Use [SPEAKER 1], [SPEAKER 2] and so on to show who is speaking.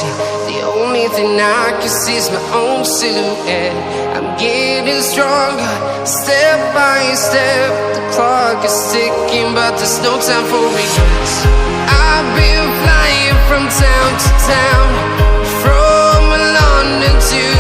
[SPEAKER 1] empty. The only thing I can see is my own silhouette. I'm getting stronger, step by step. The clock is ticking, but there's no time for regrets. I've been flying from town to town, from London to